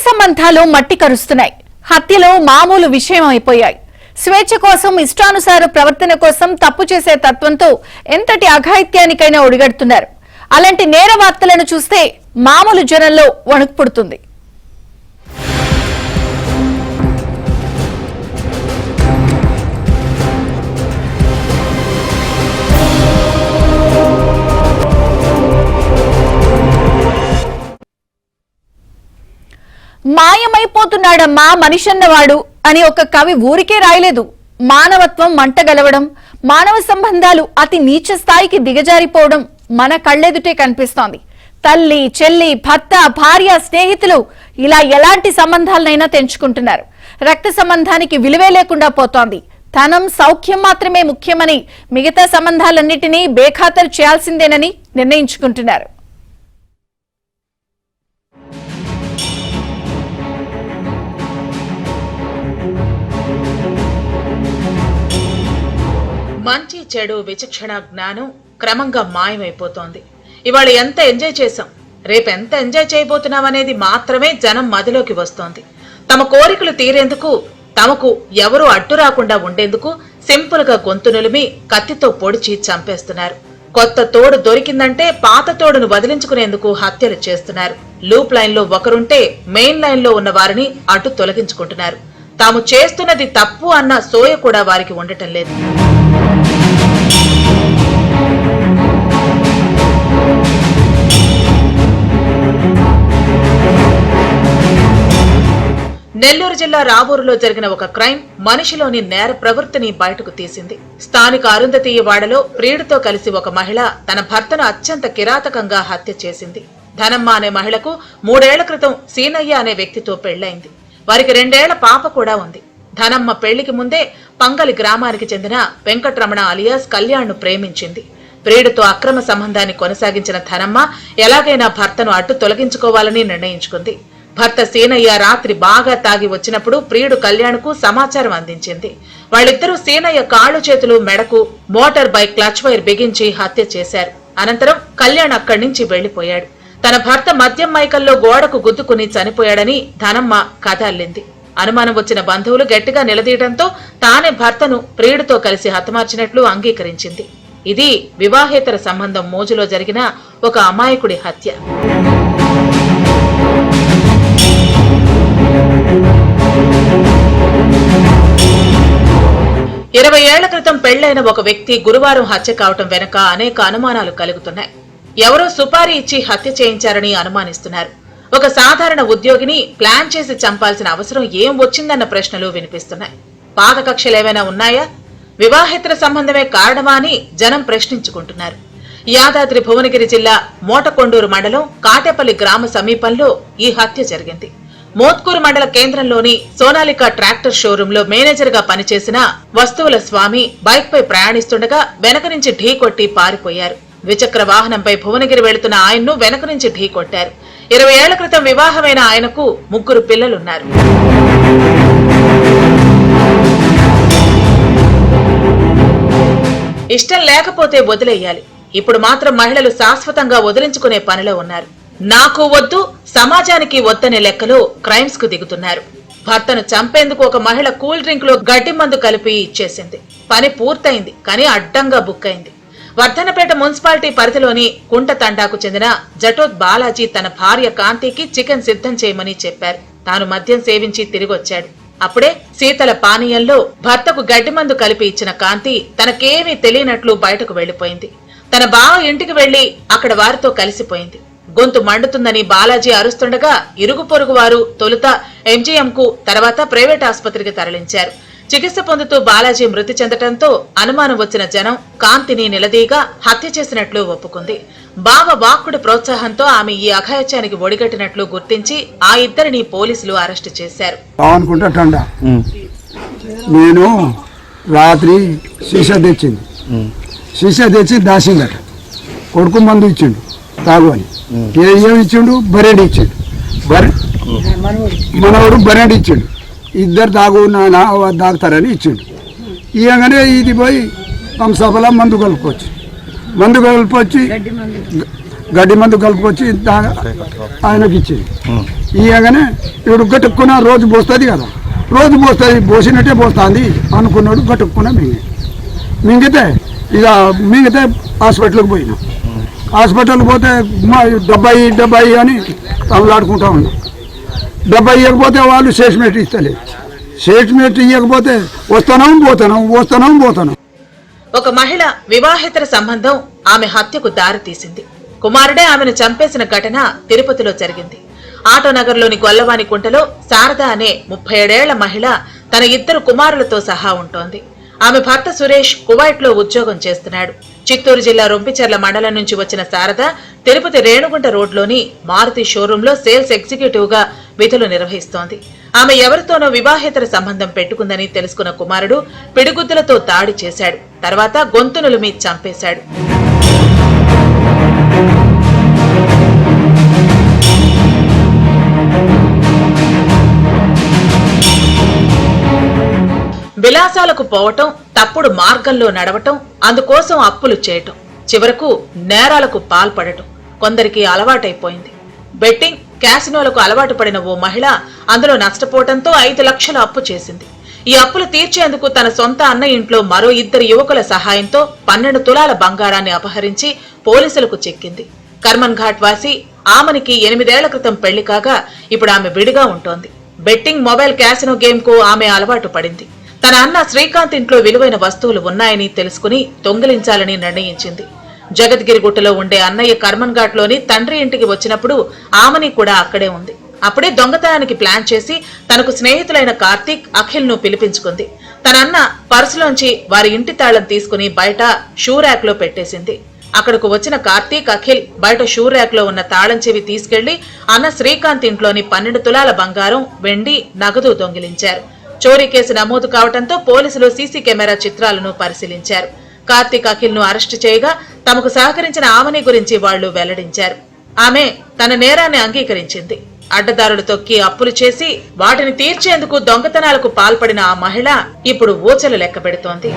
సంబంధాలు మట్టి కరుస్తున్నాయి. హత్యలో మామూలు విషయం అయిపోయాయి. స్వేచ్ఛ కోసం, ఇష్టానుసార ప్రవర్తన కోసం తప్పు చేసే తత్వంతో ఎంతటి అఘాయిత్యానికైనా ఒడిగడుతున్నారు. అలాంటి నేర వార్తలను చూస్తే మామూలు జనంలో వణుకు పుడుతుంది. మాయమైపోతున్నాడమ్మా మనిషన్నవాడు అని ఒక కవి ఊరికే రాయలేదు. మానవత్వం మంటగలవడం, మానవ సంబంధాలు అతి నీచ స్థాయికి దిగజారిపోవడం మన కళ్ళెదుటే కనిపిస్తోంది. తల్లి, చెల్లి, భర్త, భార్య, స్నేహితులు ఇలా ఎలాంటి సంబంధాలనైనా తెంచుకుంటున్నారు. రక్త సంబంధానికి విలువే లేకుండా పోతోంది. ధనం, సౌఖ్యం మాత్రమే ముఖ్యమని మిగతా సంబంధాలన్నిటినీ బేఖాతరు చేయాల్సిందేనని నిర్ణయించుకుంటున్నారు. మంచి చెడు విచక్షణ జ్ఞానం క్రమంగా మాయమైపోతోంది. ఇవాళ ఎంత ఎంజాయ్ చేశాం, రేపెంత ఎంజాయ్ చేయబోతున్నాం అనేది మాత్రమే జనం మదిలోకి వస్తోంది. తమ కోరికలు తీరేందుకు, తమకు ఎవరూ అడ్డు రాకుండా ఉండేందుకు సింపుల్ గా గొంతు నులిమి కత్తితో పొడిచి చంపేస్తున్నారు. కొత్త తోడు దొరికిందంటే పాత తోడును వదిలించుకునేందుకు హత్యలు చేస్తున్నారు. లూప్ లైన్ లో ఒకరుంటే మెయిన్ లైన్ లో ఉన్న వారిని అడ్డు తొలగించుకుంటున్నారు. తాము చేస్తున్నది తప్పు అన్న సోయ కూడా వారికి ఉండటం లేదు. నెల్లూరు జిల్లా రావూరులో జరిగిన ఒక క్రైమ్ మనిషిలోని నేర ప్రవృత్తిని బయటకు తీసింది. స్థానిక అరుంధతీయవాడలో ప్రియుడితో కలిసి ఒక మహిళ తన భర్తను అత్యంత కిరాతకంగా హత్య చేసింది. ధనమ్మ అనే మహిళకు 3 ఏళ్ల క్రితం సీనయ్య అనే వ్యక్తితో పెళ్లైంది. వారికి 2 ఏళ్ల పాప కూడా ఉంది. ధనమ్మ పెళ్లికి ముందే పంగలి గ్రామానికి చెందిన వెంకట్రమణ అలియాస్ కళ్యాణ్ను ప్రేమించింది. ప్రియుడితో అక్రమ సంబంధాన్ని కొనసాగించిన ధనమ్మ ఎలాగైనా భర్తను అడ్డు తొలగించుకోవాలని నిర్ణయించుకుంది. భర్త సీనయ్య రాత్రి బాగా తాగి వచ్చినప్పుడు ప్రియుడు కళ్యాణ్కు సమాచారం అందించింది. వాళ్ళిద్దరూ సీనయ్య కాళ్లు, చేతులు, మెడకు మోటార్ బైక్ క్లచ్ వైర్ బిగించి హత్య చేశారు. అనంతరం కళ్యాణ్ అక్కడి నుంచి వెళ్లిపోయాడు. తన భర్త మద్యం మైకల్లో గోడకు గుద్దుకుని చనిపోయాడని ధనమ్మ కథ అల్లింది. అనుమానం వచ్చిన బంధువులు గట్టిగా నిలదీయడంతో తానే భర్తను ప్రియుడితో కలిసి హతమార్చినట్లు అంగీకరించింది. ఇది వివాహేతర సంబంధం మోజులో జరిగిన ఒక అమాయకుడి హత్య. ఇరవై ఏళ్ల క్రితం పెళ్లైన ఒక వ్యక్తి గురువారం హత్య కావటం వెనుక అనేక అనుమానాలు కలుగుతున్నాయి. ఎవరో సుపారీ ఇచ్చి హత్య చేయించారని అనుమానిస్తున్నారు. ఒక సాధారణ ఉద్యోగిని ప్లాన్ చేసి చంపాల్సిన అవసరం ఏం వచ్చిందన్న ప్రశ్నలు వినిపిస్తున్నాయి. పాత కక్షలేమైనా ఉన్నాయా? వివాహేతర సంబంధమే కారణమా అని జనం ప్రశ్నించుకుంటున్నారు. యాదాద్రి భువనగిరి జిల్లా మోటకొండూరు మండలం కాటేపల్లి గ్రామ సమీపంలో ఈ హత్య జరిగింది. మోత్కూరు మండల కేంద్రంలోని సోనాలికా ట్రాక్టర్ షోరూమ్ లో మేనేజర్ గా పనిచేసిన వస్తువుల స్వామి బైక్ పై ప్రయాణిస్తుండగా వెనక నుంచి ఢీకొట్టి పారిపోయారు. ద్విచక్ర వాహనంపై భువనగిరి వెళుతున్న ఆయన్ను వెనక నుంచి ఢీకొట్టారు. 20 ఏళ్ల క్రితం వివాహమైన ఆయనకు 3 పిల్లలున్నారు. ఇష్టం లేకపోతే వదిలేయాలి. ఇప్పుడు మాత్రం మహిళలు శాశ్వతంగా వదిలించుకునే పనిలో ఉన్నారు. నాకు వద్దు, సమాజానికి వద్దనే లెక్కలో క్రైమ్స్ కు దిగుతున్నారు. భర్తను చంపేందుకు ఒక మహిళ కూల్ డ్రింక్ లో గడ్డి మందు కలిపి ఇచ్చేసింది. పని పూర్తయింది, కానీ అడ్డంగా బుక్ అయింది. వర్ధనపేట మున్సిపాలిటీ పరిధిలోని కుంటతండాకు చెందిన జటోత్ బాలాజీ తన భార్య కాంతికి చికెన్ సిద్ధం చేయమని చెప్పారు. తాను మద్యం సేవించి తిరిగొచ్చాడు. అప్పుడే శీతల పానీయంలో భర్తకు గడ్డి మందు కలిపి ఇచ్చిన కాంతి తనకేమీ తెలియనట్లు బయటకు వెళ్లిపోయింది. తన బావ ఇంటికి వెళ్లి అక్కడ వారితో కలిసిపోయింది. గొంతు మండుతుందని బాలాజీ అరుస్తుండగా ఇరుగు పొరుగు వారు తొలుత ఎంజీఎంకు, తర్వాత ప్రైవేట్ ఆసుపత్రికి తరలించారు. చికిత్స పొందుతూ బాలాజీ మృతి చెందటంతో అనుమానం వచ్చిన జనం కాంతిని నిలదీగా హత్య చేసినట్లు ఒప్పుకుంది. బావ వాక్కుడి ప్రోత్సాహంతో ఆమె ఈ అఘాయిత్యానికి ఒడిగట్టినట్లు గుర్తించి ఆ ఇద్దరిని పోలీసులు అరెస్టు చేశారు. నేను రాత్రి సీసా తెచ్చి దాసిందట. కొడుకు మందు ఇచ్చిండు తాగు అని. ఏమి ఇచ్చిండు? బరెండి ఇచ్చిండు. మనవడు బరెండి ఇచ్చిండు. ఇద్దరు తాగుతారని ఇచ్చిండు. ఇవ్వగానే ఇది పోయి కంసపలా మందు కలుపుకొచ్చి గడ్డి మందు కలుపుకొచ్చి ఆయనకి ఇచ్చింది. ఇయ్యగానే ఇప్పుడు గట్టుక్కున రోజు పోస్తుంది కదా, రోజు పోస్తుంది, పోసినట్టే పోస్తుంది అనుకున్నాడు. గట్టుక్కున మింగితే ఇక మింగితే హాస్పిటల్కి పోయినాం. హాస్పిటల్కి పోతే 70 అని తమలాడుకుంటా ఉన్నాం. 70 ఇవ్వకపోతే వాళ్ళు స్టేట్మెంట్ ఇస్తలేదు. స్టేట్మెంట్ ఇవ్వకపోతే వస్తున్నాం. ఒక మహిళ వివాహేతర సంబంధం ఆమె హత్యకు దారి తీసింది. కుమారుడే ఆమెను చంపేసిన ఘటన తిరుపతిలో జరిగింది. ఆటోనగర్లోని గొల్లవాని కుంటలో శారద అనే 37 ఏళ్ల మహిళ తన 2 కుమారులతో సహా ఉంటోంది. ఆమె భర్త సురేష్ కువైట్లో ఉద్యోగం చేస్తున్నాడు. చిత్తూరు జిల్లా రొంపిచెర్ల మండలం నుంచి వచ్చిన శారద తిరుపతి రేణుగుంట రోడ్లోని మారుతి షోరూంలో సేల్స్ ఎగ్జిక్యూటివ్ గా విధులు నిర్వహిస్తోంది. ఆమె ఎవరితోనో వివాహేతర సంబంధం పెట్టుకుందని తెలుసుకున్న కుమారుడు పిడిగుద్దులతో దాడి చేశాడు. తర్వాత గొంతునులుమి చంపేశాడు. విలాసాలకు పోవటం, తప్పుడు మార్గంలో నడవటం, అందుకోసం అప్పులు చేయటం, చివరకు నేరాలకు పాల్పడటం కొందరికి అలవాటైపోయింది. బెట్టింగ్, క్యాసినోలకు అలవాటు పడిన ఓ మహిళ అందులో నష్టపోవటంతో 5 లక్షల అప్పు చేసింది. ఈ అప్పులు తీర్చేందుకు తన సొంత అన్న ఇంట్లో మరో 2 యువకుల సహాయంతో 12 తులాల బంగారాన్ని అపహరించి పోలీసులకు చిక్కింది. కర్మన్ ఘాట్ వాసి ఆమెనికి 8 ఏళ్ల క్రితం పెళ్లి కాగా ఇప్పుడు ఆమె విడిగా ఉంటోంది. బెట్టింగ్, మొబైల్ క్యాసినో గేమ్ కు ఆమె అలవాటు పడింది. తన అన్న శ్రీకాంత్ ఇంట్లో విలువైన వస్తువులు ఉన్నాయని తెలుసుకుని దొంగిలించాలని నిర్ణయించింది. జగద్గిరిగుట్టలో ఉండే అన్నయ్య కర్మన్ ఘాట్ లోని తండ్రి ఇంటికి వచ్చినప్పుడు ఆమెని కూడా అక్కడే ఉంది. అప్పుడే దొంగతనానికి ప్లాన్ చేసి తనకు స్నేహితులైన కార్తీక్, అఖిల్ ను పిలిపించుకుంది. తన అన్న పర్సులోంచి వారి ఇంటి తాళం తీసుకుని బయట షూ ర్యాక్ లో పెట్టేసింది. అక్కడకు వచ్చిన కార్తీక్, అఖిల్ బయట షూ ర్యాక్ లో ఉన్న తాళం చెవి తీసుకెళ్లి అన్న శ్రీకాంత్ ఇంట్లోని 12 తులాల బంగారం, వెండి, నగదు దొంగిలించారు. చోరీ కేసు నమోదు కావడంతో పోలీసులు సీసీ కెమెరా చిత్రాలను పరిశీలించారు. కార్తీక్, అఖిల్ ను అరెస్టు చేయగా తమకు సహకరించిన ఆమెని గురించి వాళ్లు వెల్లడించారు. ఆమె తన నేరాన్ని అంగీకరించింది. అడ్డదారులు తొక్కి అప్పులు చేసి వాటిని తీర్చేందుకు దొంగతనాలకు పాల్పడిన ఆ మహిళ ఇప్పుడు ఊచలు లెక్కబెడుతోంది.